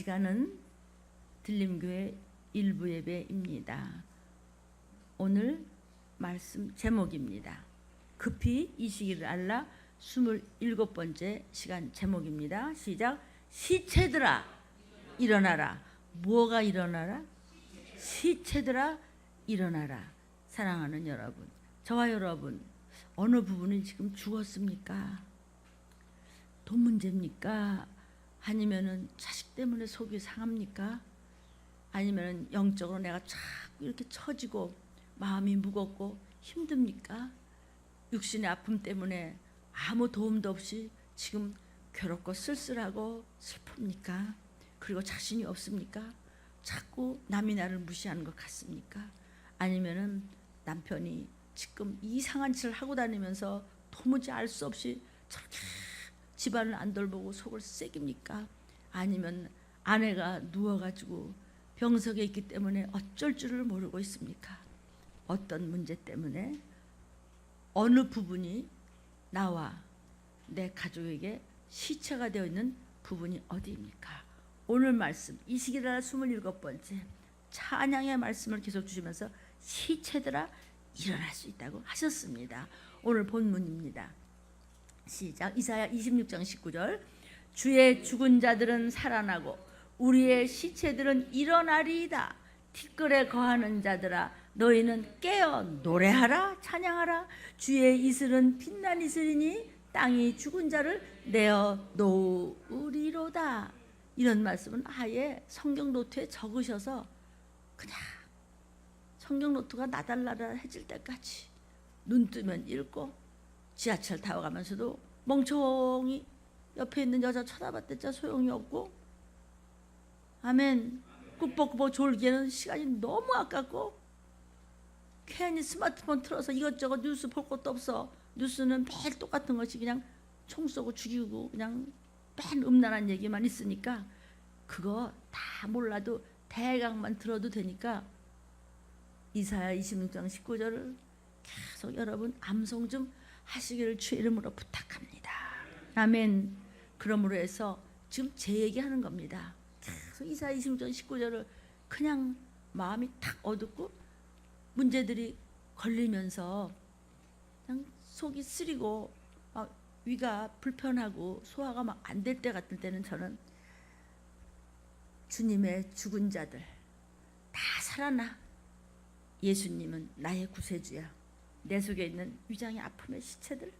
시간은 들림교회 일부 예배입니다. 오늘 말씀 제목입니다. 급히 이 시기를 알라 27번째 시간 제목입니다. 시작. 시체들아 일어나라. 뭐가 일어나라? 시체들아 일어나라. 사랑하는 여러분, 저와 여러분, 어느 부분이 지금 죽었습니까? 돈 문제입니까? 아니면은 자식 때문에 속이 상합니까? 아니면은 영적으로 내가 자꾸 이렇게 처지고 마음이 무겁고 힘듭니까? 육신의 아픔 때문에 아무 도움도 없이 지금 괴롭고 쓸쓸하고 슬픕니까? 그리고 자신이 없습니까? 자꾸 남이 나를 무시하는 것 같습니까? 아니면은 남편이 지금 이상한 짓을 하고 다니면서 도무지 알 수 없이 저렇게 집안을 안 돌보고 속을 새깁니까? 아니면 아내가 누워가지고 병석에 있기 때문에 어쩔 줄을 모르고 있습니까? 어떤 문제 때문에 어느 부분이 나와 내 가족에게 시체가 되어 있는 부분이 어디입니까? 오늘 말씀 이 시기라 27번째 찬양의 말씀을 계속 주시면서 시체들아 일어날 수 있다고 하셨습니다. 오늘 본문입니다. 시작. 이사야 26장 19절. 주의 죽은 자들은 살아나고 우리의 시체들은 일어나리이다. 티끌에 거하는 자들아 너희는 깨어 노래하라 찬양하라. 주의 이슬은 빛난 이슬이니 땅이 죽은 자를 내어 놓으리로다. 이런 말씀은 아예 성경 노트에 적으셔서 그냥 성경 노트가 나달나달해질 때까지 눈 뜨면 읽고 지하철 타고 가면서도 멍청이 옆에 있는 여자 쳐다봤댔자 소용이 없고, 아멘. 꾸벅꾸벅 졸기에는 시간이 너무 아깝고 괜히 스마트폰 틀어서 이것저것 뉴스 볼 것도 없어. 뉴스는 매일 똑같은 것이 그냥 총 쏘고 죽이고 그냥 맨 음란한 얘기만 있으니까 그거 다 몰라도 대강만 들어도 되니까 이사야 26장 19절을 계속 여러분 암송 좀 하시기를 주의 이름으로 부탁합니다. 아멘. 그러므로 해서 지금 제 얘기하는 겁니다. 계속 이사야 26장 19절을 그냥 마음이 탁 어둡고 문제들이 걸리면서 그냥 속이 쓰리고 막 위가 불편하고 소화가 막 안 될 때 같을 때는 저는 주님의 죽은 자들 다 살아나. 예수님은 나의 구세주야. 내 속에 있는 위장의 아픔의 시체들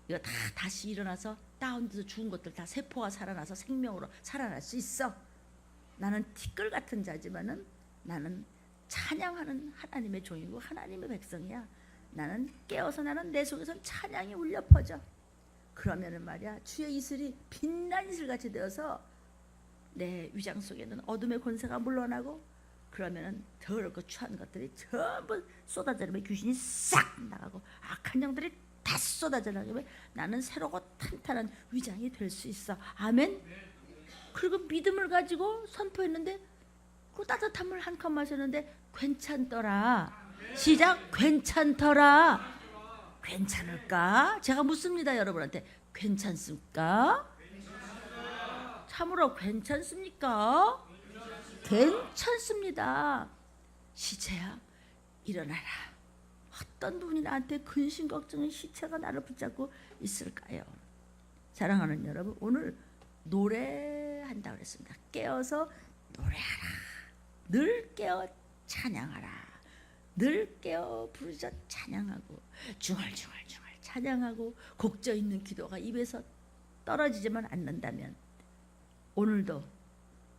이거 다 다시 일어나서 다운돼서 죽은 것들 다 세포가 살아나서 생명으로 살아날 수 있어. 나는 티끌 같은 자지만은 나는 찬양하는 하나님의 종이고 하나님의 백성이야. 나는 깨어서 나는 내 속에선 찬양이 울려 퍼져. 그러면은 말이야 주의 이슬이 빛난 이슬같이 되어서 내 위장 속에는 어둠의 권세가 물러나고 그러면은 더럽고 추한 것들이 전부 쏟아지면 귀신이 싹 나가고 악한 영들이 다 쏟아져 나가면 나는 새롭고 탄탄한 위장이 될 수 있어. 아멘. 그리고 믿음을 가지고 선포했는데 그 따뜻함을 한 컵 마셨는데 괜찮더라. 시작. 괜찮더라. 괜찮을까? 제가 묻습니다 여러분한테. 괜찮습니까? 참으로 괜찮습니까? 괜찮습니다. 시체야 일어나라. 어떤 분이 나한테 근심 걱정의 시체가 나를 붙잡고 있을까요? 사랑하는 여러분, 오늘 노래한다고 그랬습니다. 깨어서 노래하라. 늘 깨어 찬양하라. 늘 깨어 부르짖어 찬양하고 중얼중얼중얼 찬양하고 곡져 있는 기도가 입에서 떨어지지만 않는다면 오늘도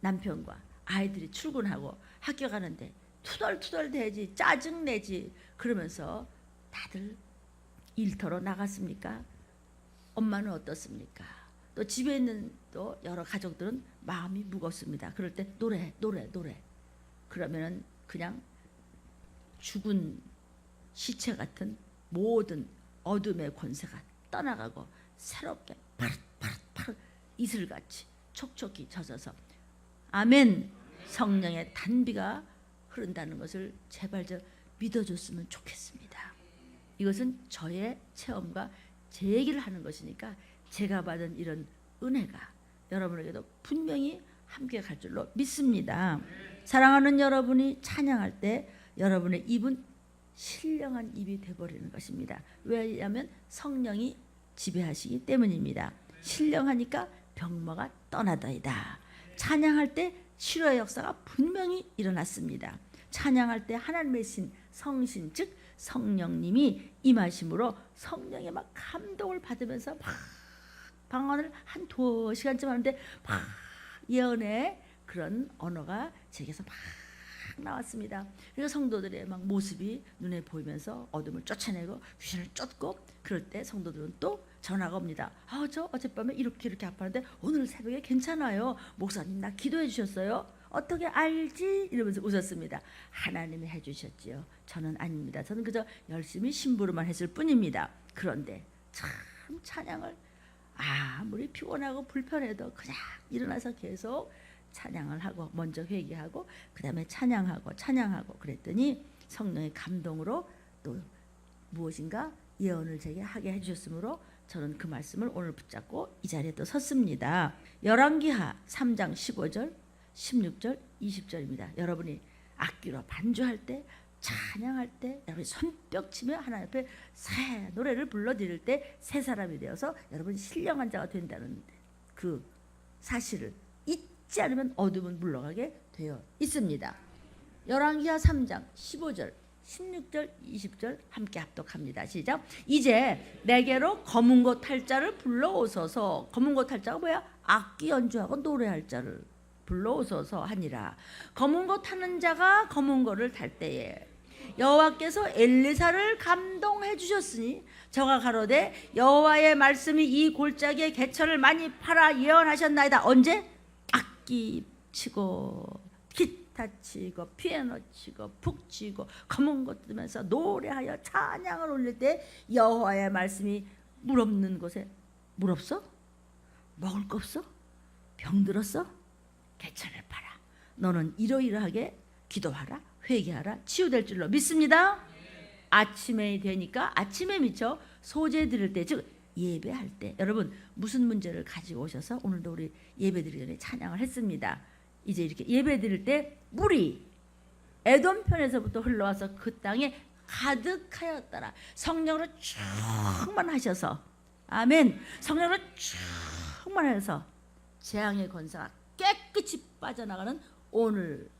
남편과 아이들이 출근하고 학교 가는데 투덜투덜 대지 짜증내지 그러면서 다들 일터로 나갔습니까? 엄마는 어떻습니까? 또 집에 있는 또 여러 가족들은 마음이 무겁습니다. 그럴 때 노래 그러면은 그냥 죽은 시체 같은 모든 어둠의 권세가 떠나가고 새롭게 파릇파릇 이슬같이 촉촉히 젖어서 아멘. 성령의 단비가 흐른다는 것을 제발 좀 믿어줬으면 좋겠습니다. 이것은 저의 체험과 제 얘기를 하는 것이니까 제가 받은 이런 은혜가 여러분에게도 분명히 함께 갈 줄로 믿습니다. 사랑하는 여러분이 찬양할 때 여러분의 입은 신령한 입이 되어버리는 것입니다. 왜냐하면 성령이 지배하시기 때문입니다. 신령하니까 병마가 떠나더이다. 찬양할 때 치료의 역사가 분명히 일어났습니다. 찬양할 때 하나님의 신, 성신 즉 성령님이 임하심으로 성령의 막 감동을 받으면서 막 방언을 한 2시간쯤 하는데 막 예언의 그런 언어가 제게서 막 나왔습니다. 그래서 성도들의 막 모습이 눈에 보이면서 어둠을 쫓아내고 귀신을 쫓고 그럴 때 성도들은 또 전화가 옵니다. 저 어젯밤에 이렇게 아팠는데 오늘 새벽에 괜찮아요. 목사님 나 기도해 주셨어요. 어떻게 알지? 이러면서 웃었습니다. 하나님이 해주셨지요. 저는 아닙니다. 저는 그저 열심히 심부름만 했을 뿐입니다. 그런데 참 찬양을 아무리 피곤하고 불편해도 그냥 일어나서 계속 찬양을 하고 먼저 회개하고 그 다음에 찬양하고 그랬더니 성령의 감동으로 또 무엇인가 예언을 제게 하게 해주셨으므로 저는 그 말씀을 오늘 붙잡고 이 자리에 또 섰습니다. 열왕기하 3장 15절 16절 20절입니다. 여러분이 악기로 반주할 때 찬양할 때 여러분이 손뼉 치며 하나님 앞에 새 노래를 불러드릴 때 새 사람이 되어서 여러분이 신령한 자가 된다는 그 사실을 잊지 않으면 어둠은 물러가게 되어 있습니다. 열왕기하 3장 15절 16절 20절 함께 합독합니다. 시작. 이제 내게로 검은 고 탈 자를 불러오소서. 검은 고 탈 자가 뭐야? 악기 연주하고 노래할 자를 불러오소서 하니라. 검은 고 타는 자가 검은 고를 탈 때에 여호와께서 엘리사를 감동해 주셨으니 저가 가로되 여호와의 말씀이 이 골짜기에 개천을 많이 팔아 예언하셨나이다. 언제? 악기 치고 기타 치고 피아노 치고 푹 치고 검은 고 뜨면서 노래하여 찬양을 올릴 때 여호와의 말씀이 물 없는 곳에 물 없어? 먹을 거 없어? 병들었어? 개천을 팔아. 너는 이러이러하게 기도하라 회개하라 치유될 줄로 믿습니다. 아침에 되니까 아침에 미쳐 소재 드릴 때 즉 예배할 때 여러분 무슨 문제를 가지고 오셔서 오늘도 우리 예배 드리기 전에 찬양을 했습니다. 이제 이렇게 예배 드릴 때 물이 에돔 편에서부터 흘러와서 그 땅에 가득하였더라. 성령으로 충만하셔서 아멘. 성령으로 충만해서 재앙의 권세가 깨끗이 빠져나가는 오늘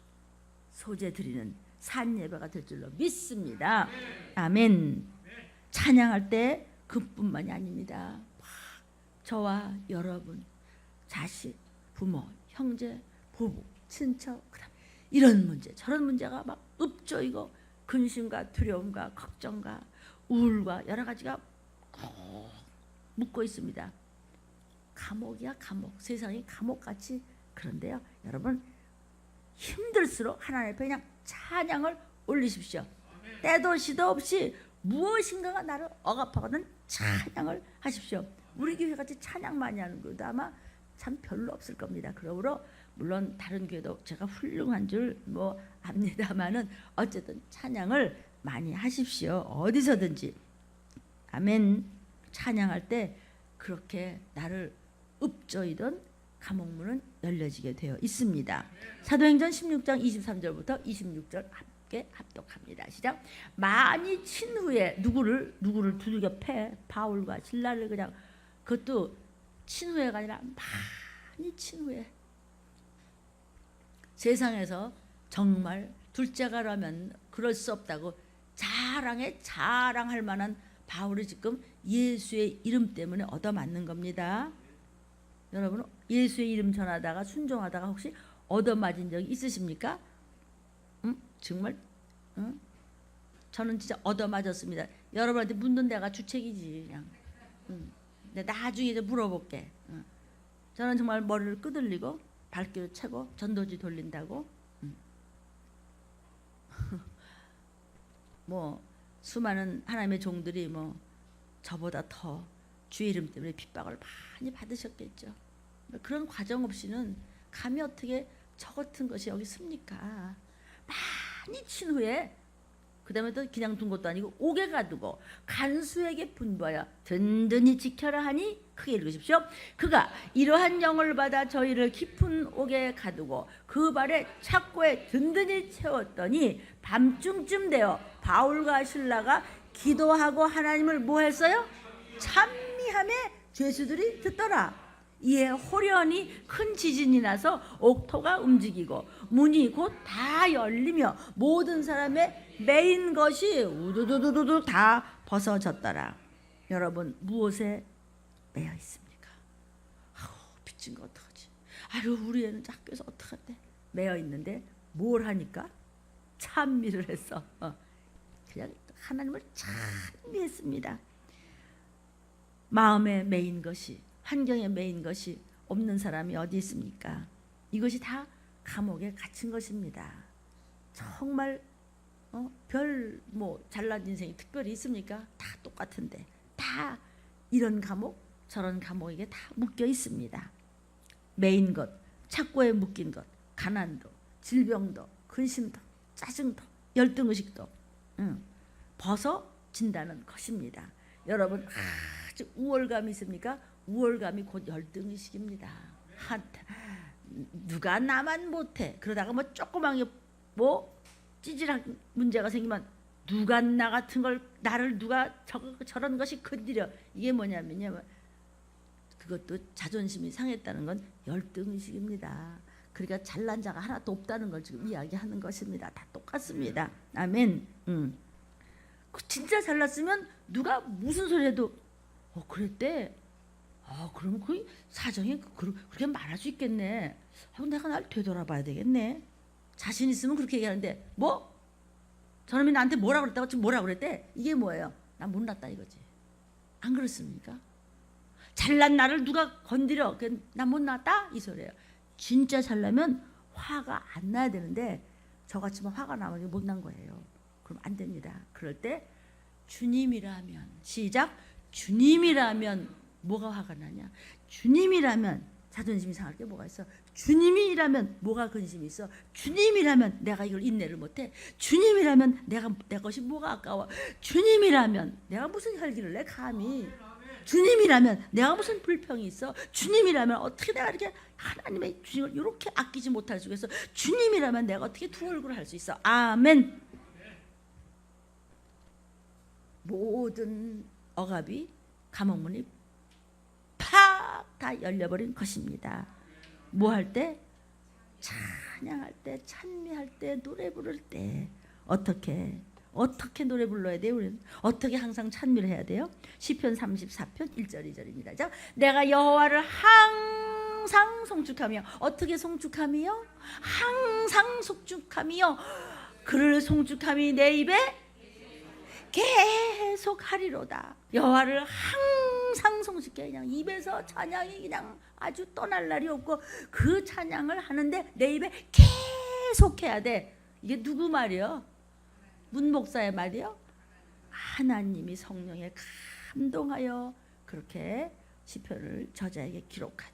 소재 드리는 산 예배가 될 줄로 믿습니다. 아멘. 찬양할 때 그뿐만이 아닙니다. 저와 여러분, 자식, 부모, 형제, 부부, 친척, 그다음 이런 문제, 저런 문제가 막 읊조이고 근심과 두려움과 걱정과 우울과 여러 가지가 꼭 묻고 있습니다. 감옥이야 감옥. 세상이 감옥같이. 그런데요 여러분 힘들수록 하나님 앞에 그냥 찬양을 올리십시오. 때도 시도 없이 무엇인가가 나를 억압하거든 찬양을 하십시오. 우리 교회같이 찬양 많이 하는 것도 아마 참 별로 없을 겁니다. 그러므로 물론 다른 교회도 제가 훌륭한 줄 뭐 압니다마는 어쨌든 찬양을 많이 하십시오. 어디서든지. 아멘. 찬양할 때 그렇게 나를 읊조이던 감옥문은 열려지게 되어 있습니다. 사도행전 16장 23절부터 26절 함께 합독합니다. 시작. 많이 친 후에 누구를 두들겨 패 바울과 실라를 그냥 그것도 친 후에가 아니라 많이 친 후에 세상에서 정말 둘째가라면 그럴 수 없다고 자랑할 만한 바울이 지금 예수의 이름 때문에 얻어맞는 겁니다. 여러분 예수의 이름 전하다가 순종하다가 혹시 얻어맞은 적이 있으십니까? 정말 저는 진짜 얻어맞았습니다. 여러분한테 묻는 데가 주책이지 그냥. 근데 나중에 이제 물어볼게. 저는 정말 머리를 끄들리고 발길을 채고 전도지 돌린다고 뭐 수많은 하나님의 종들이 뭐 저보다 더 주의 이름 때문에 핍박을 많이 받으셨겠죠. 그런 과정 없이는 감히 어떻게 저 같은 것이 여기 있습니까? 많이 친 후에 그 다음에 또 그냥 둔 것도 아니고 옥에 가두고 간수에게 분부하여 든든히 지켜라 하니 크게 읽으십시오. 그가 이러한 영을 받아 저희를 깊은 옥에 가두고 그 발에 착고에 든든히 채웠더니 밤중쯤 되어 바울과 실라가 기도하고 하나님을 뭐 했어요? 찬미하며 죄수들이 듣더라. 이에 호련히 큰 지진이 나서 옥토가 움직이고 문이 곧 다 열리며 모든 사람의 매인 것이 우두두두두 다 벗어졌더라. 여러분 무엇에 매여 있습니까? 아우 빚진 거 어떡하지? 아유 우리 애는 학교에서 어떡한데? 매여 있는데 뭘 하니까? 찬미를 했어. 그냥 하나님을 찬미했습니다. 마음에 매인 것이, 환경에 매인 것이 없는 사람이 어디 있습니까? 이것이 다 감옥에 갇힌 것입니다. 정말 별 뭐 잘난 인생이 특별히 있습니까? 다 똑같은데 다 이런 감옥 저런 감옥에 다 묶여 있습니다. 매인 것, 착고에 묶인 것, 가난도, 질병도, 근심도, 짜증도, 열등의식도 벗어진다는 것입니다. 여러분 아주 우월감이 있습니까? 우월감이 곧 열등의식입니다. 누가 나만 못해 그러다가 뭐 조그맣게 뭐 찌질한 문제가 생기면 누가 나 같은 걸 나를 누가 저런 것이 건드려. 이게 뭐냐면요, 그것도 자존심이 상했다는 건 열등의식입니다. 그러니까 잘난 자가 하나도 없다는 걸 지금 이야기하는 것입니다. 다 똑같습니다. 아멘. 진짜 잘났으면 누가 무슨 소리 해도 그랬대. 그러면 그 사정이 그렇게 말할 수 있겠네. 내가 날 되돌아봐야 되겠네. 자신 있으면 그렇게 얘기하는데 뭐? 저놈이 나한테 뭐라 그랬다고 지금 뭐라 그랬대? 이게 뭐예요? 난 못났다 이거지. 안 그렇습니까? 잘난 나를 누가 건드려? 난 못났다? 이 소리예요. 진짜 잘나면 화가 안 나야 되는데 저같이만 화가 나면 못난 거예요. 그럼 안 됩니다. 그럴 때 주님이라면, 시작. 주님이라면 뭐가 화가 나냐? 주님이라면 자존심이 상할 게 뭐가 있어? 주님이라면 뭐가 근심이 있어? 주님이라면 내가 이걸 인내를 못해? 주님이라면 내 것이 뭐가 아까워? 주님이라면 내가 무슨 혈기를 내 감히? 주님이라면 내가 무슨 불평이 있어? 주님이라면 어떻게 내가 이렇게 하나님의 주님을 이렇게 아끼지 못할 수 있어? 주님이라면 내가 어떻게 두 얼굴을 할 수 있어? 아멘. 모든 억압이 감옥문이 팍 다 열려버린 것입니다. 뭐 할 때? 찬양할 때, 찬미할 때, 노래 부를 때 어떻게 노래 불러야 돼요? 우리는 어떻게 항상 찬미를 해야 돼요? 시편 34편 1절 2절입니다. 자, 내가 여호와를 항상 송축하며 어떻게 송축하며? 항상 송축하며 그를 송축함이 내 입에 계속 하리로다. 여호와를 항상 송축해. 그냥 입에서 찬양이 그냥 아주 떠날 날이 없고 그 찬양을 하는데 내 입에 계속 해야 돼. 이게 누구 말이요? 문 목사의 말이요? 하나님이 성령에 감동하여 그렇게 시편을 저자에게 기록한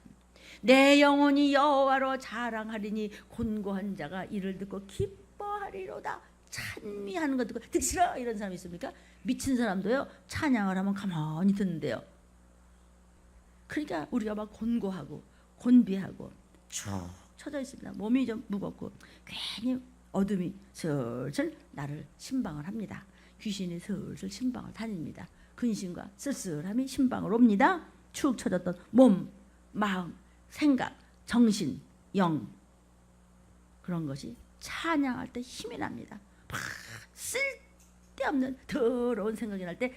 내 영혼이 여호와로 자랑하리니 곤고한 자가 이를 듣고 기뻐하리로다. 찬미하는 거 듣고 듣기 싫어 이런 사람이 있습니까? 미친 사람도요 찬양을 하면 가만히 듣는데요. 그러니까 우리가 막 곤고하고 곤비하고 쭉 쳐져 있습니다. 몸이 좀 무겁고 괜히 어둠이 슬슬 나를 침방을 합니다. 귀신이 슬슬 침방을 다닙니다. 근심과 쓸쓸함이 침방을 옵니다. 축 처졌던 몸, 마음, 생각, 정신, 영 그런 것이 찬양할 때 힘이 납니다. 막 쓸데없는 더러운 생각이 날 때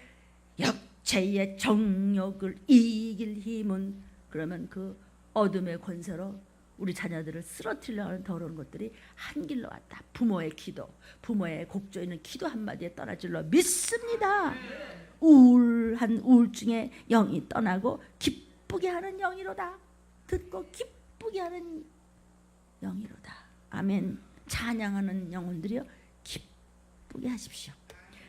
육체의 정욕을 이길 힘은 그러면 그 어둠의 권세로 우리 자녀들을 쓰러뜨리려고 하는 더러운 것들이 한 길로 왔다. 부모의 기도, 부모의 곡조 있는 기도 한마디에 떠날 줄로 믿습니다. 우울한 우울증의 영이 떠나고 기쁘게 하는 영이로다. 듣고 기쁘게 하는 영이로다. 아멘. 찬양하는 영혼들이여 기쁘게 하십시오.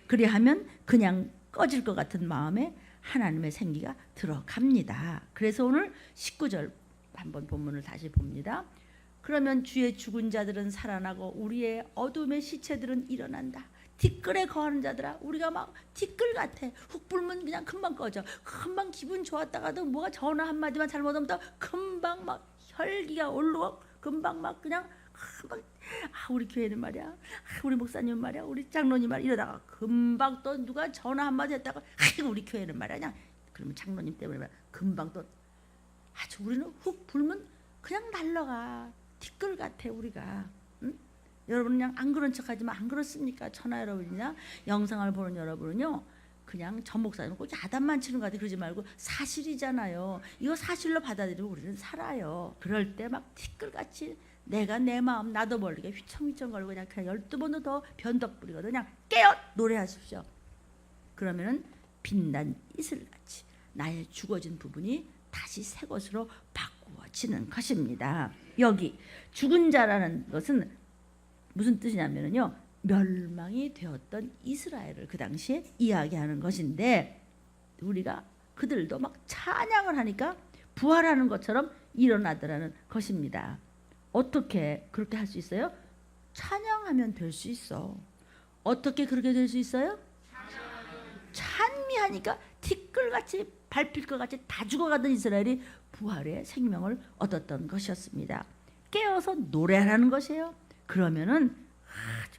그리하면 그냥 꺼질 것 같은 마음에 하나님의 생기가 들어갑니다. 그래서 오늘 19절 한번 본문을 다시 봅니다. 그러면 주의 죽은 자들은 살아나고 우리의 어둠의 시체들은 일어난다. 티끌에 거하는 자들아, 우리가 막 티끌 같아. 훅 불면 그냥 금방 꺼져. 금방 기분 좋았다가도 뭐가 전화 한마디만 잘못하면 또 금방 막 혈기가 올라오고 금방 막 그냥 금방 우리 교회는 말이야, 우리 목사님은 말이야, 우리 장로님 말이야, 이러다가 금방 또 누가 전화 한마디 했다가 우리 교회는 말이야, 그냥 그러면 장로님 때문에 말이야, 금방 또 아주 우리는 훅 불면 그냥 날라가. 티끌 같아 우리가. 응? 여러분 그냥 안 그런 척하지만 안 그렇습니까? 천하 여러분이나 영상을 보는 여러분은요, 그냥 전 목사님 꼭 야단만 치는 것 같아. 그러지 말고 사실이잖아요. 이거 사실로 받아들이고 우리는 살아요. 그럴 때 막 티끌같이 내가 내 마음 나도 모르게 휘청휘청 걸고 그냥 12번도 더 변덕 부리거든. 그냥 깨어 노래하십시오. 그러면은 빛난 이슬같이 나의 죽어진 부분이 다시 새 것으로 바꾸어지는 것입니다. 여기 죽은 자라는 것은 무슨 뜻이냐면요, 멸망이 되었던 이스라엘을 그 당시에 이야기하는 것인데, 우리가 그들도 막 찬양을 하니까 부활하는 것처럼 일어나더라는 것입니다. 어떻게 그렇게 할 수 있어요? 찬양하면 될 수 있어. 어떻게 그렇게 될 수 있어요? 찬미하니까 티끌같이 밟힐 것 같이 다 죽어가던 이스라엘이 부활의 생명을 얻었던 것이었습니다. 깨어서 노래하라는 것이에요. 그러면은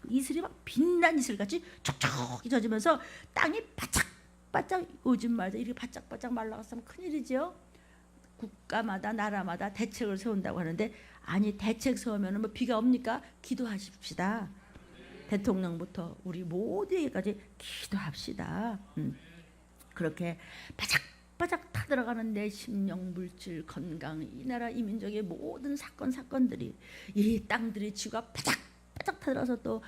이슬이 막 빛난 이슬같이 촉촉이 젖으면서 땅이 바짝바짝, 요즘 말도 이렇게 바짝바짝 말라갔으면 큰일이죠. 국가마다 나라마다 대책을 세운다고 하는데, 아니 대책 세우면 뭐 비가 옵니까? 기도하십시다. 대통령부터 우리 모두에게까지 기도합시다. 그렇게 바짝바짝 타들어가는 내 심령, 물질, 건강, 이 나라 이 민족의 모든 사건들이, 이 땅들이 지구가 바짝바짝 타들어서 또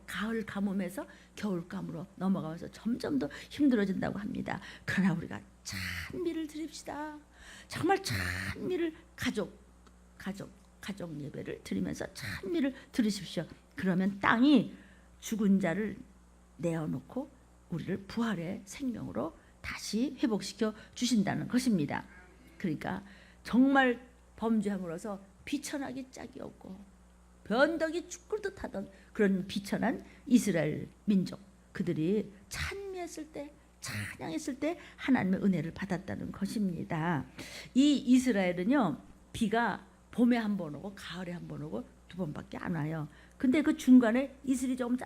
가을 가뭄에서 겨울 가뭄으로 넘어가면서 점점 더 힘들어진다고 합니다. 그러나 우리가 찬미를 드립시다. 정말 찬미를 가족 예배를 드리면서 찬미를 들으십시오. 그러면 땅이 죽은 자를 내어놓고 우리를 부활의 생명으로 다시 회복시켜 주신다는 것입니다. 그러니까 정말 범죄함으로써 비천하기 짝이 없고 변덕이 죽을 듯하던 그런 비천한 이스라엘 민족, 그들이 찬미했을 때, 찬양했을 때 하나님의 은혜를 받았다는 것입니다. 이 이스라엘은요, 비가 봄에 한 번 오고 가을에 한 번 오고 두 번밖에 안 와요. 근데 그 중간에 이슬이 조금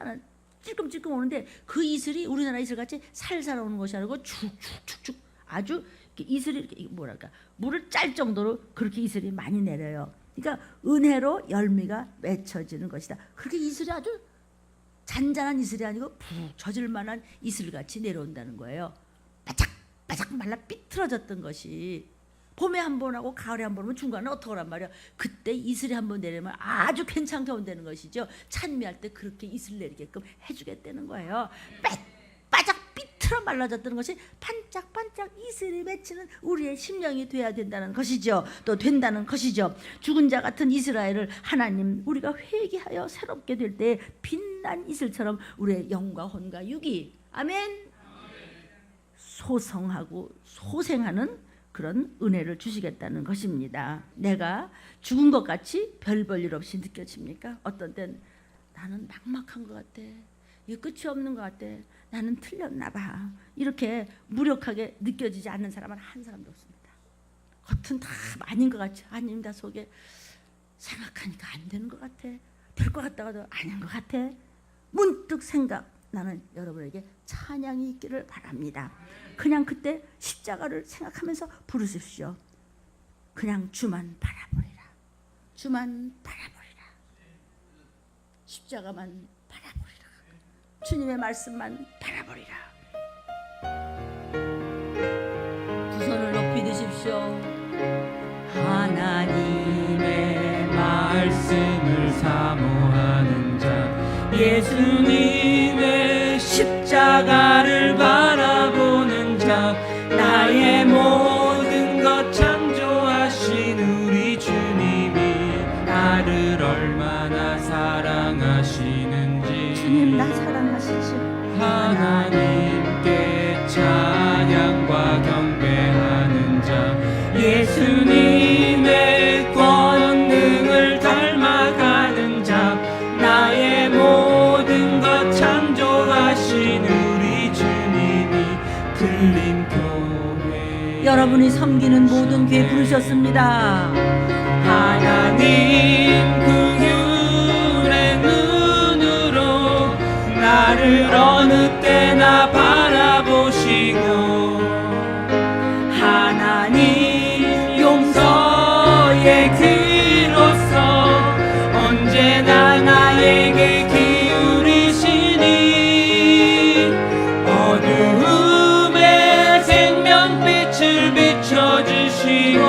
찔끔찔끔 오는데, 그 이슬이 우리나라 이슬같이 살살 오는 것이 아니고 축축축축 아주 이슬이 이렇게 뭐랄까 물을 짤 정도로 그렇게 이슬이 많이 내려요. 그러니까 은혜로 열매가 맺혀지는 것이다. 그렇게 이슬이 아주 잔잔한 이슬이 아니고 푹 젖을 만한 이슬같이 내려온다는 거예요. 바짝바짝 말라 삐뚤어졌던 것이 봄에 한 번 하고 가을에 한 번 오면 중간에 어떻게 하란 말이야. 그때 이슬이 한 번 내리면 아주 괜찮게 온다는 것이죠. 찬미할 때 그렇게 이슬 내리게끔 해주겠다는 거예요. 바짝 삐뚤어 말라졌다는 것이 반짝반짝 이슬이 맺히는 우리의 심령이 돼야 된다는 것이죠. 또 된다는 것이죠. 죽은 자 같은 이스라엘을 하나님, 우리가 회개하여 새롭게 될 때 빛난 이슬처럼 우리의 영과 혼과 육이, 아멘, 소성하고 소생하는 그런 은혜를 주시겠다는 것입니다. 내가 죽은 것 같이 별 볼 일 없이 느껴집니까? 어떤 땐 나는 막막한 것 같아, 이 끝이 없는 것 같아, 나는 틀렸나 봐, 이렇게 무력하게 느껴지지 않는 사람은 한 사람도 없습니다. 겉은 다 아닌 것 같지, 아닙니다. 속에 생각하니까 안 되는 것 같아, 될 것 같다가도 아닌 것 같아, 문득 생각. 나는 여러분에게 찬양이 있기를 바랍니다. 그냥 그때 십자가를 생각하면서 부르십시오. 그냥 주만 바라보리라, 주만 바라보리라, 십자가만 바라보리라, 주님의 말씀만 바라보리라. 두 손을 높이 드십시오. 하나님의 말씀을 사모하는 자, 예수님의 십자가를 바라보는 자, 나의 모든 것 창조하신 우리 주님이 나를 얼마나 사랑하시는지, 주님 나 사랑하시지. 하나님께 찬양과 경배하는 자, 예수님의 권능을 닮아가는 자, 나의 모든 것 창조 여러분이 섬기는 모든 교회 부르셨습니다. 하나님 긍휼의 눈으로 나를 어느 때나 바라보시고 하나님 용서의 귀로서 언제나 나에게 기울이시니 어두움에 생명빛을 비춰주시고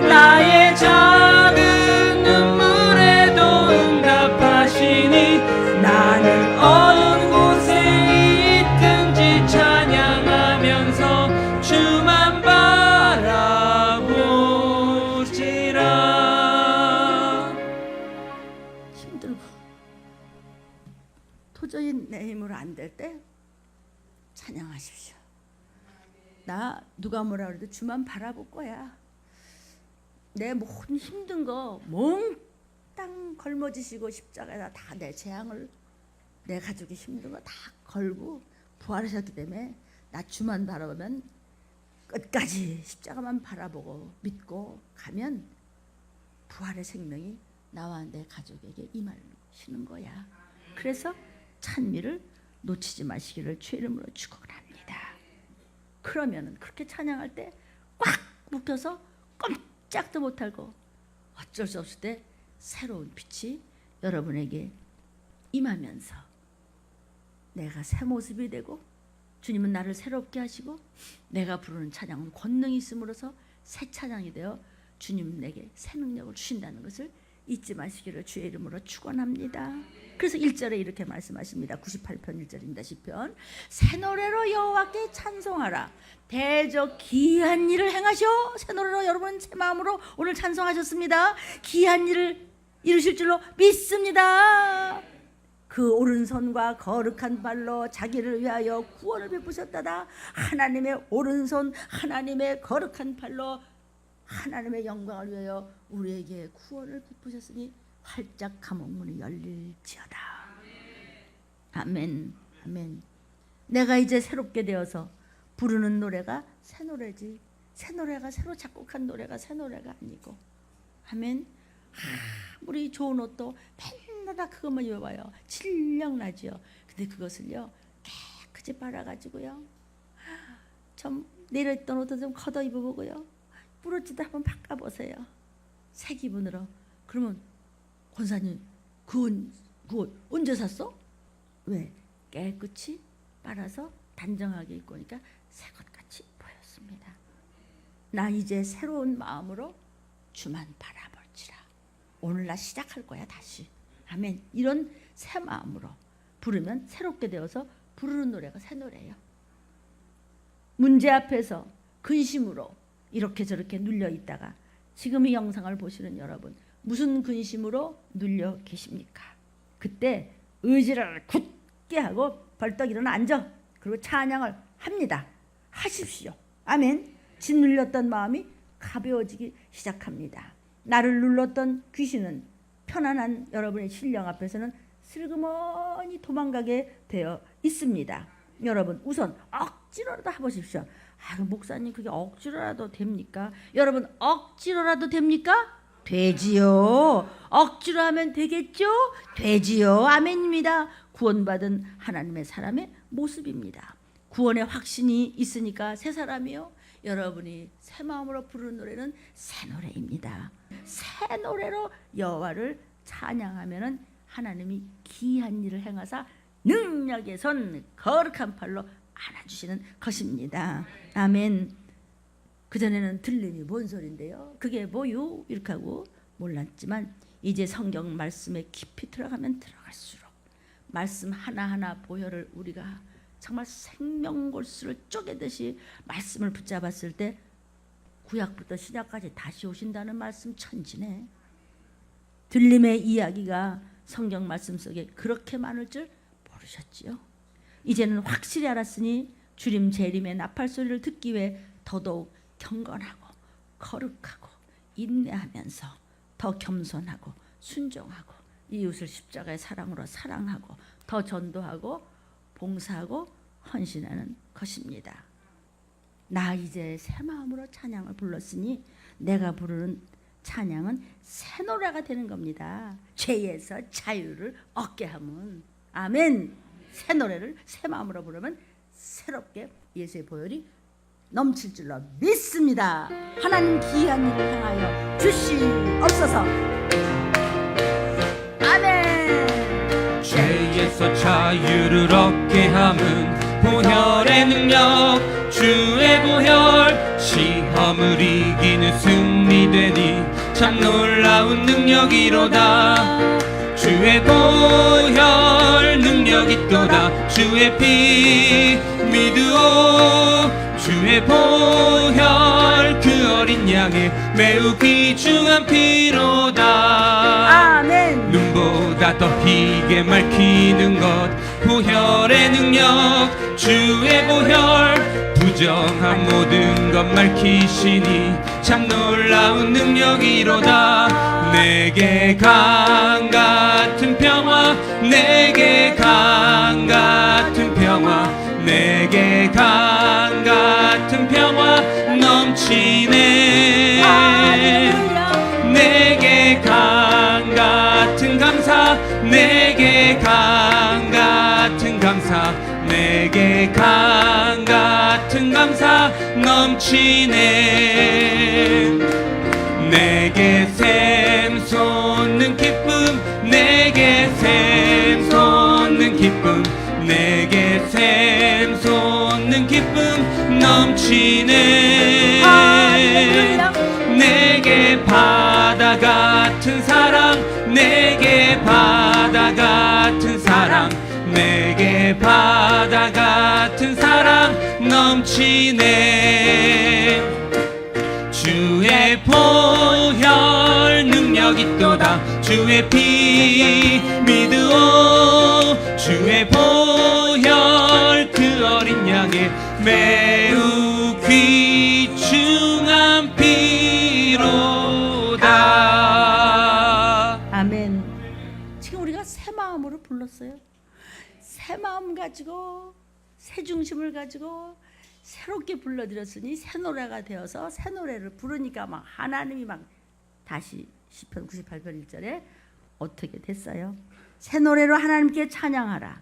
나의 작은 눈물에도 응답하시니 나는 어느 곳에 있든지 찬양하면서 주만 바라보지라. 힘들고 도저히 내 힘으로 안 될 때 찬양하십시오. 나 누가 뭐라 그래도 주만 바라볼 거야. 내 모든 힘든 거 몽땅 걸머지시고 십자가에다 다 내 재앙을, 내 가족이 힘든 거 다 걸고 부활하셨기 때문에 나 주만 바라보면, 끝까지 십자가만 바라보고 믿고 가면 부활의 생명이 나와 내 가족에게 임하시는 거야. 그래서 찬미를 놓치지 마시기를 주의 이름으로 축원합니다. 그러면은 그렇게 찬양할 때 꽉 묶여서 꼼짝도 못하고 어쩔 수 없을 때 새로운 빛이 여러분에게 임하면서 내가 새 모습이 되고, 주님은 나를 새롭게 하시고 내가 부르는 찬양은 권능이 있음으로써 새 찬양이 되어 주님 내게 새 능력을 주신다는 것을 잊지 마시기를 주의 이름으로 축원합니다. 그래서 1절에 이렇게 말씀하십니다. 98편 1절입니다. 시편. 새 노래로 여호와께 찬송하라. 대저 귀한 일을 행하셔. 새 노래로 여러분 새 마음으로 오늘 찬송하셨습니다. 귀한 일을 이루실 줄로 믿습니다. 그 오른손과 거룩한 발로 자기를 위하여 구원을 베푸셨다다. 하나님의 오른손, 하나님의 거룩한 발로 하나님의 영광을 위하여 우리에게 구원을 베푸셨으니 활짝 감옥문이 열릴지어다. 아멘. 아멘. 내가 이제 새롭게 되어서 부르는 노래가 새 노래지, 새 노래가 새로 작곡한 노래가 새 노래가 아니고. 아멘. 아무리 좋은 옷도 맨날 다 그것만 입어봐요. 질량나지요. 근데 그것을요 깨끗이 빨아가지고요 좀 내려있던 옷도 좀 걷어 입어보고요 부러지도 한번 바꿔보세요. 새 기분으로. 그러면 권사님 그 옷 언제 샀어? 왜? 깨끗이 빨아서 단정하게 입고 오니까 새 것같이 보였습니다. 나 이제 새로운 마음으로 주만 바라볼지라. 오늘 나 시작할 거야 다시. 아멘. 이런 새 마음으로 부르면 새롭게 되어서 부르는 노래가 새 노래예요. 문제 앞에서 근심으로 이렇게 저렇게 눌려 있다가 지금 이 영상을 보시는 여러분 무슨 근심으로 눌려 계십니까? 그때 의지를 굳게 하고 벌떡 일어나 앉아. 그리고 찬양을 합니다. 하십시오. 아멘. 짓눌렸던 마음이 가벼워지기 시작합니다. 나를 눌렀던 귀신은 편안한 여러분의 신령 앞에서는 슬그머니 도망가게 되어 있습니다. 여러분 우선 억지로라도 해보십시오. 아유 목사님 그게 억지로라도 됩니까? 여러분 억지로라도 됩니까? 되지요. 억지로 하면 되겠죠? 되지요. 아멘입니다. 구원받은 하나님의 사람의 모습입니다. 구원의 확신이 있으니까 새 사람이요. 여러분이 새 마음으로 부르는 노래는 새 노래입니다. 새 노래로 여호와를 찬양하면은 하나님이 귀한 일을 행하사 능력의 손 거룩한 팔로 안아주시는 것입니다. 아멘. 그전에는 들림이 뭔 소린데요? 그게 뭐요? 이렇게 하고 몰랐지만 이제 성경 말씀에 깊이 들어가면 들어갈수록 말씀 하나하나 보혈을 우리가 정말 생명골수를 쪼개듯이 말씀을 붙잡았을 때 구약부터 신약까지 다시 오신다는 말씀 천지네. 들림의 이야기가 성경 말씀 속에 그렇게 많을 줄 모르셨지요. 이제는 확실히 알았으니 주림 재림의 나팔 소리를 듣기 위해 더더욱 경건하고 거룩하고 인내하면서 더 겸손하고 순종하고 이웃을 십자가의 사랑으로 사랑하고 더 전도하고 봉사하고 헌신하는 것입니다. 나 이제 새 마음으로 찬양을 불렀으니 내가 부르는 찬양은 새 노래가 되는 겁니다. 죄에서 자유를 얻게 하면 아멘. 새 노래를 새 마음으로 부르면 새롭게 예수의 보혈이 넘칠 줄로 믿습니다. 하나님 귀한 일을 행하여 주시옵소서. 아멘. 죄에서 자유를 얻게 함은 보혈의 능력, 주의 보혈, 시험을 이기는 승리되니 참 놀라운 능력이로다. 주의 보혈 능력 있도다. 주의 피 믿으오. 주의 보혈 그 어린 양의 매우 귀중한 피로다. 아멘. 눈보다 더 희게 밝히는 것 보혈의 능력, 주의 보혈 부정한 모든 것 밝히시니 참 놀라운 능력이로다. 내게 강 같은 평화, 내게 강 같은 평화, 내게 강 같은 평화 넘치네. 내게 강 같은 감사, 내게 강 같은 감사, 내게 강 같은 감사 넘치네. 내게 샘솟는 기쁨, 내게 샘솟는 기쁨, 내게 샘솟는 기쁨 넘치네. 내게 바다 같은 사랑, 내게 바다 같은 사랑, 내게 바다 같은 사랑 넘치네. 주의 보혈 능력 있도다. 주의 피 믿으오. 주의 보혈 그 어린 양의 매우 귀중한 피로다. 아멘. 지금 우리가 새 마음으로 불렀어요. 새 마음 가지고 새 중심을 가지고 새롭게 불러드렸으니 새 노래가 되어서 새 노래를 부르니까 막 하나님이 막 다시 시편 98편 1절에 어떻게 됐어요? 새 노래로 하나님께 찬양하라.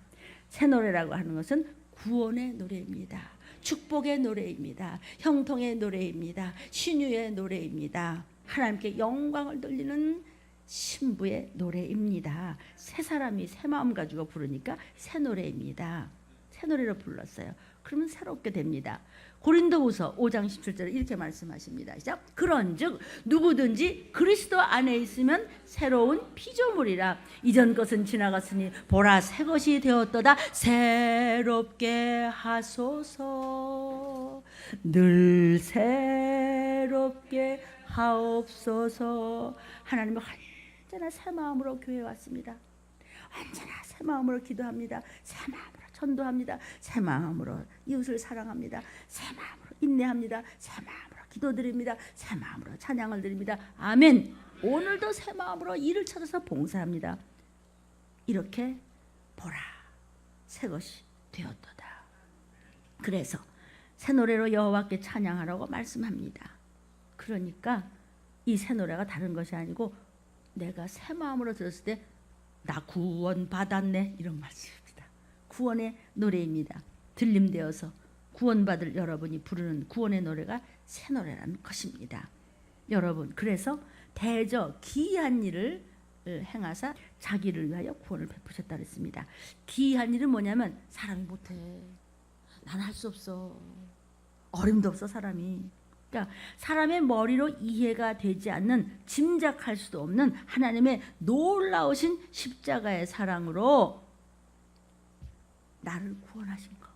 새 노래라고 하는 것은 구원의 노래입니다. 축복의 노래입니다. 형통의 노래입니다. 신유의 노래입니다. 하나님께 영광을 돌리는 신부의 노래입니다. 새 사람이 새 마음 가지고 부르니까 새 노래입니다. 새 노래로 불렀어요. 그러면 새롭게 됩니다. 고린도후서 5장 17절에 이렇게 말씀하십니다. 시작. 그런즉 누구든지 그리스도 안에 있으면 새로운 피조물이라. 이전 것은 지나갔으니 보라 새 것이 되었도다. 새롭게 하소서. 늘 새롭게 하옵소서. 하나님은 언제나 새 마음으로 교회에 왔습니다. 언제나 새 마음으로 기도합니다. 새 마음으로 전도합니다. 새 마음으로 이웃을 사랑합니다. 새 마음으로 인내합니다. 새 마음으로 기도드립니다. 새 마음으로 찬양을 드립니다. 아멘. 오늘도 새 마음으로 일을 찾아서 봉사합니다. 이렇게 보라 새 것이 되었도다. 그래서 새 노래로 여호와께 찬양하라고 말씀합니다. 그러니까 이 새 노래가 다른 것이 아니고 내가 새 마음으로 들었을 때 나 구원 받았네 이런 말씀입니다. 구원의 노래입니다. 들림되어서 구원받을 여러분이 부르는 구원의 노래가 새 노래라는 것입니다. 여러분, 그래서 대저 기이한 일을 행하사 자기를 위하여 구원을 베푸셨다 그랬습니다. 기이한 일은 뭐냐면 사람이 못해. 나는 할 수 없어. 어림도 없어 사람이. 그러니까 사람의 머리로 이해가 되지 않는, 짐작할 수도 없는 하나님의 놀라우신 십자가의 사랑으로 나를 구원하신 거.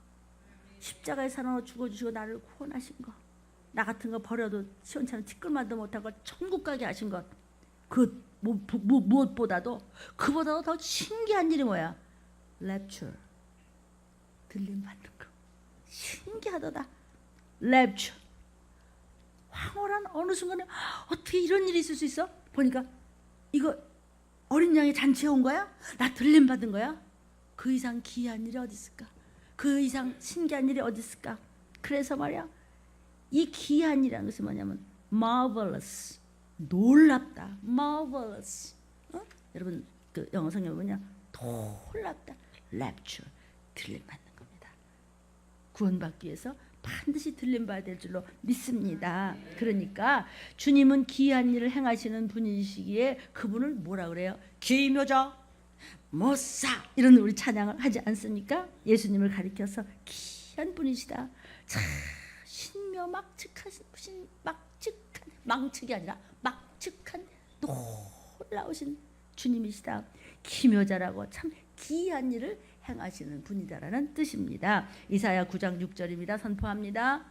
십자가의 사랑으로 죽어주시고 나를 구원하신 거. 나 같은 거 버려도 시원찮은 티끌만도 못하고 천국 가게 하신 것. 그 무엇보다도 그보다도 더 신기한 일이 뭐야? 랩처. 들림 받는 거. 신기하더다. 랩처. 황홀한 어느 순간에 어떻게 이런 일이 있을 수 있어? 보니까 이거 어린 양의 잔치에 온 거야? 나 들림 받은 거야? 그 이상 기이한 일이 어디 있을까? 그 이상 신기한 일이 어디 있을까? 그래서 말이야, 이 귀한 일이라는 것은 뭐냐면 marvelous, 놀랍다. marvelous. 여러분 그 영어 성경 보면 놀랍다. rapture, 들림받는 겁니다. 구원받기 위해서 반드시 들림받아야 될 줄로 믿습니다. 그러니까 주님은 귀한 일을 행하시는 분이시기에 그분을 뭐라 그래요? 기묘자, 모사, 이런 우리 찬양을 하지 않습니까? 예수님을 가리켜서 귀한 분이시다. 참 신묘막측하신 신 막측한 망측이 아니라 막측한 놀라우신 주님이시다. 기묘자라고 참 귀한 일을 행하시는 분이다라는 뜻입니다. 이사야 9장 6절입니다. 선포합니다.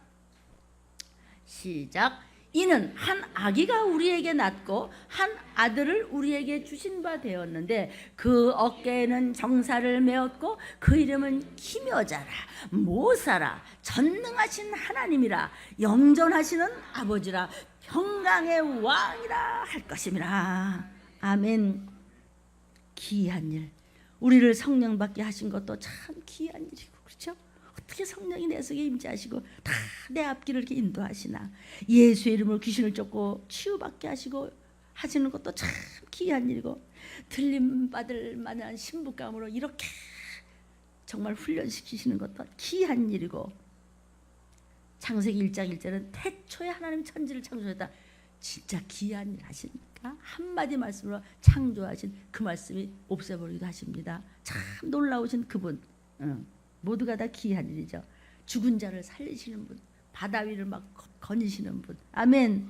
시작. 이는 한 아기가 우리에게 낳고 한 아들을 우리에게 주신 바 되었는데 그 어깨에는 정사를 메었고 그 이름은 기묘자라 모사라 전능하신 하나님이라 영존하시는 아버지라 평강의 왕이라 할 것임이라. 아멘. 귀한 일, 우리를 성령 받게 하신 것도 참 귀한 일이고, 그렇죠? 어떻게 성령이 내 속에 임재하시고 다 내 앞길을 이렇게 인도하시나. 예수의 이름으로 귀신을 쫓고 치유받게 하시고 하시는 것도 참 귀한 일이고, 들림받을 만한 신부감으로 이렇게 정말 훈련시키시는 것도 귀한 일이고, 창세기 1장 1절은 태초에 하나님 천지를 창조했다. 진짜 귀한 일 하십니까? 한마디 말씀으로 창조하신 그 말씀이 없애버리기도 하십니다. 참 놀라우신 그분, 모두가 다 귀한 일이죠. 죽은 자를 살리시는 분, 바다 위를 막 거니시는 분. 아멘.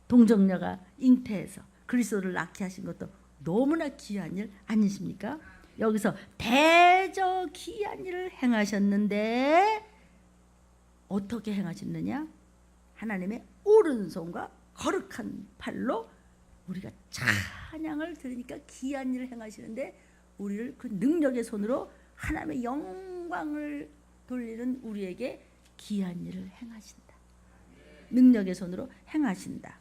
동정녀가 잉태해서 그리스도를 낳게 하신 것도 너무나 귀한 일 아니십니까? 여기서 대저 귀한 일을 행하셨는데 어떻게 행하셨느냐? 하나님의 오른손과 거룩한 팔로 우리가 찬양을 들으니까 귀한 일을 행하시는데 우리를 그 능력의 손으로 하나님의 영광을 돌리는 우리에게 귀한 일을 행하신다. 능력의 손으로 행하신다.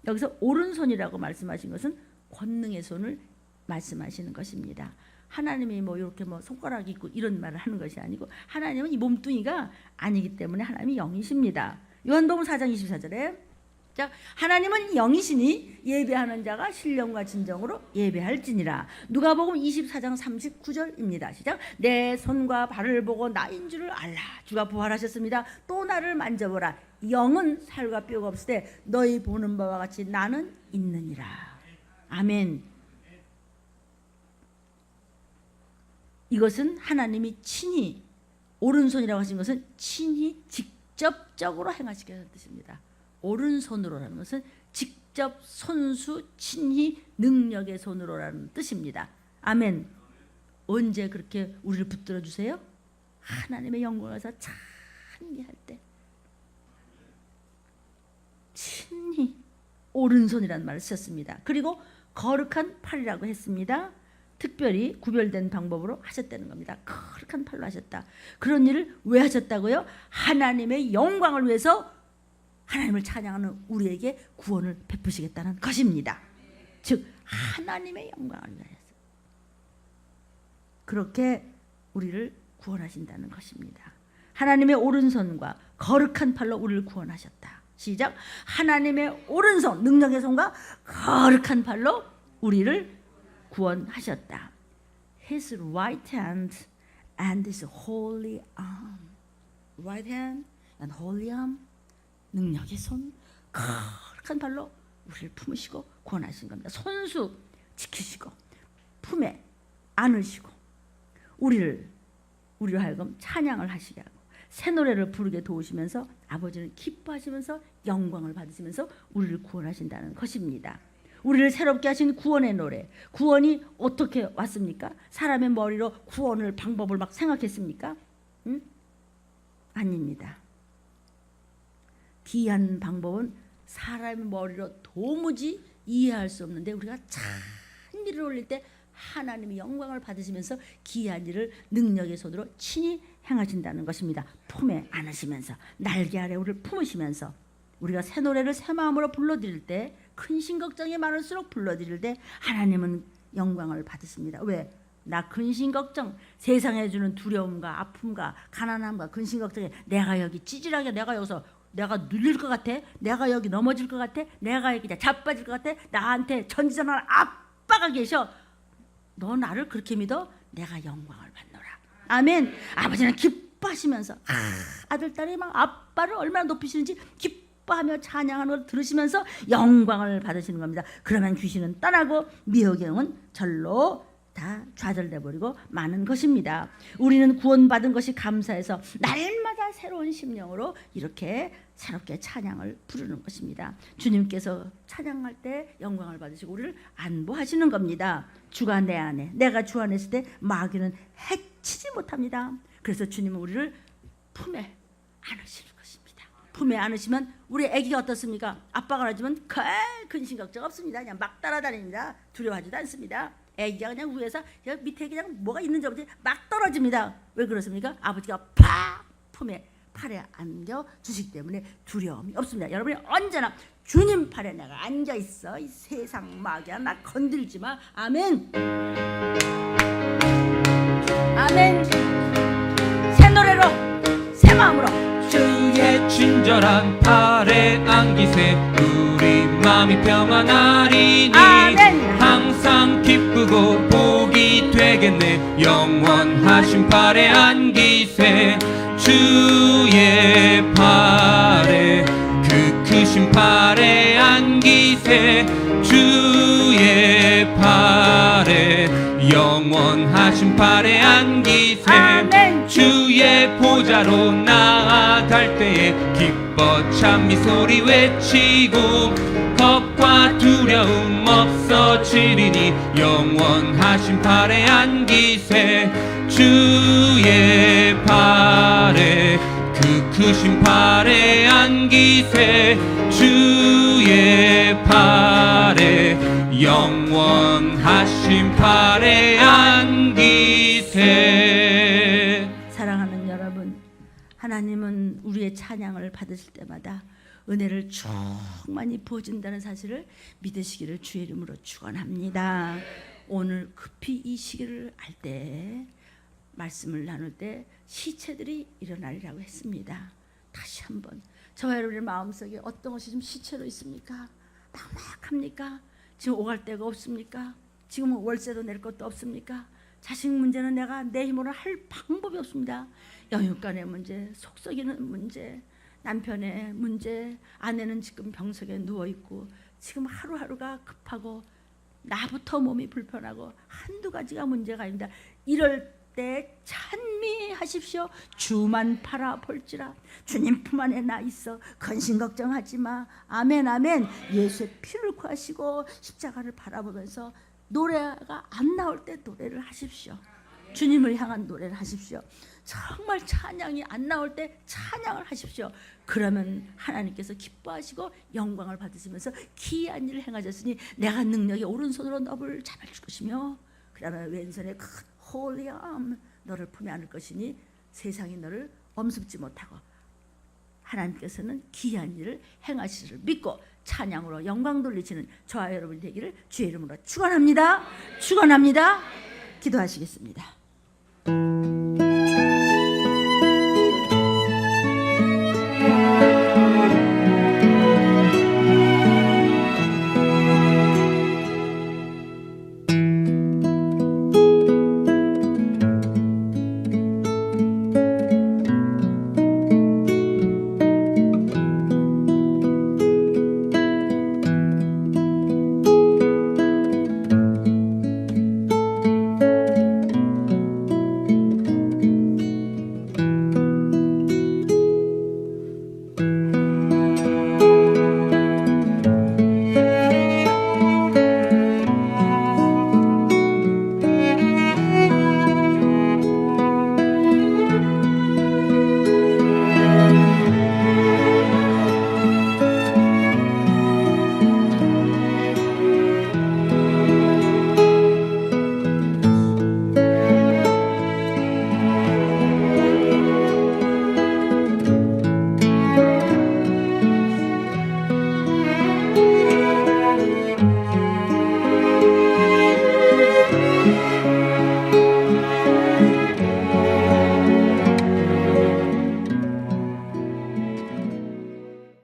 여기서 오른손이라고 말씀하신 것은 권능의 손을 말씀하시는 것입니다. 하나님이 뭐 이렇게 뭐 손가락이 있고 이런 말을 하는 것이 아니고 하나님은 이 몸뚱이가 아니기 때문에 하나님이 영이십니다. 요한복음 4장 24절에 자, 하나님은 영이시니 예배하는 자가 신령과 진정으로 예배할지니라. 누가복음 24장 39절입니다. 시작. 내 손과 발을 보고 나인 줄을 알라. 주가 부활하셨습니다. 또 나를 만져보라. 영은 살과 뼈가 없을 때 너희 보는 바와 같이 나는 있느니라. 아멘. 이것은 하나님이 친히, 오른손이라고 하신 것은 친히 직접적으로 행하시겠다는 뜻입니다. 오른손으로라는 것은 직접 손수 친히 능력의 손으로라는 뜻입니다. 아멘. 언제 그렇게 우리를 붙들어 주세요? 하나님의 영광에서 찬미할 때 친히 오른손이라는 말을 썼습니다. 그리고 거룩한 팔이라고 했습니다. 특별히 구별된 방법으로 하셨다는 겁니다. 거룩한 팔로 하셨다. 그런 일을 왜 하셨다고요? 하나님의 영광을 위해서 하나님을 찬양하는 우리에게 구원을 베푸시겠다는 것입니다. 즉 하나님의 영광을 위하여서 그렇게 우리를 구원하신다는 것입니다. 하나님의 오른손과 거룩한 팔로 우리를 구원하셨다. 시작. 하나님의 오른손, 능력의 손과 거룩한 팔로 우리를 구원하셨다. His right hand and his holy arm. Right hand and holy arm. 능력의 손, 거룩한 발로 우리를 품으시고 구원하신 겁니다. 손수 지키시고 품에 안으시고 우리로 하여금 찬양을 하시게 하고 새 노래를 부르게 도우시면서 아버지는 기뻐하시면서 영광을 받으시면서 우리를 구원하신다는 것입니다. 우리를 새롭게 하신 구원의 노래. 구원이 어떻게 왔습니까? 사람의 머리로 구원을 방법을 막 생각했습니까? 아닙니다. 귀한 방법은 사람의 머리로 도무지 이해할 수 없는데 우리가 찬미를 올릴 때 하나님의 영광을 받으시면서 귀한 일을 능력의 손으로 친히 행하신다는 것입니다. 품에 안으시면서 날개 아래 우리를 품으시면서 우리가 새 노래를 새 마음으로 불러드릴 때 근심 걱정이 많을수록 불러드릴 때 하나님은 영광을 받으십니다. 왜? 나 근심 걱정, 세상에 주는 두려움과 아픔과 가난함과 근심 걱정에 내가 여기 찌질하게 내가 여기서 내가 눌릴 것 같아? 내가 여기 넘어질 것 같아? 내가 여기 자빠질 것 같아? 나한테 전지전능한 아빠가 계셔. 너 나를 그렇게 믿어? 내가 영광을 받노라. 아멘. 아버지는 기뻐하시면서 아들 딸이 막 아빠를 얼마나 높이시는지 기뻐하며 찬양하는 걸 들으시면서 영광을 받으시는 겁니다. 그러면 귀신은 떠나고 미혹의 영은 절로 다 좌절돼 버리고 마는 것입니다. 우리는 구원받은 것이 감사해서 날마다 새로운 심령으로 이렇게 새롭게 찬양을 부르는 것입니다. 주님께서 찬양할 때 영광을 받으시고 우리를 안보하시는 겁니다. 주가 내 안에, 내가 주 안에 있을 때 마귀는 해치지 못합니다. 그래서 주님은 우리를 품에 안으시는 것입니다. 품에 안으시면 우리 아기가 어떻습니까? 아빠가 안아주면 근심 걱정 없습니다. 그냥 막 따라다닙니다. 두려워하지도 않습니다. 애기가 그냥 위에서 그냥 밑에 그냥 뭐가 있는지 없는지 막 떨어집니다. 왜 그렇습니까? 아버지가 팍 품에 팔에 안겨 주시기 때문에 두려움이 없습니다. 여러분이 언제나 주님 팔에 내가 앉아 있어. 이 세상 마귀야 나 건들지 마. 아멘. 아멘. 새 노래로 새 마음으로 주의 친절한 팔에 안기세 우리 마음이 평안하리니 아멘. 항상 기쁘고 복이 되겠네 영원하신 팔에 안기세 주의 팔에 그 크신 팔에 안기세 주의 팔에 영원하신 팔에 안기세 아멘. 주의 보좌로 나아갈 때에 기뻐 찬미 소리 외치고 겁과 두려움 없어지리니 영원하신 팔에 안기세 주의 팔에 그 크신 팔에 안기세 주의 팔에 영원하신 팔에 안기세. 사랑하는 여러분, 하나님은 우리의 찬양을 받으실 때마다 은혜를 충만히 부어준다는 사실을 믿으시기를 주의 이름으로 축원합니다. 오늘 급히 이 시기를 알 때 말씀을 나눌 때 시체들이 일어나리라고 했습니다. 다시 한번 저와 여러분의 마음속에 어떤 것이 좀 시체로 있습니까? 막막합니까? 지금 오갈 데가 없습니까? 지금 월세도 낼 것도 없습니까? 자식 문제는 내가 내 힘으로 할 방법이 없습니다. 영육간의 문제, 속 썩이는 문제, 남편의 문제, 아내는 지금 병석에 누워있고 지금 하루하루가 급하고 나부터 몸이 불편하고 한두 가지가 문제가 아닙니다. 이럴 때 찬미하십시오. 주만 바라볼지라 주님 품 안에 나 있어 근심 걱정하지 마. 아멘 아멘. 예수의 피를 구하시고 십자가를 바라보면서 노래가 안 나올 때 노래를 하십시오. 주님을 향한 노래를 하십시오. 정말 찬양이 안 나올 때 찬양을 하십시오. 그러면 하나님께서 기뻐하시고 영광을 받으시면서 기이한 일을 행하셨으니 내가 능력의 오른손으로 너를 잡아줄 것이며 그다음에 왼손에 큰 holy arm 너를 품에 안을 것이니 세상이 너를 엄습지 못하고 하나님께서는 기이한 일을 행하시를 믿고 찬양으로 영광 돌리시는 저와 여러분이 되기를 주의 이름으로 축원합니다. 축원합니다. 기도하시겠습니다.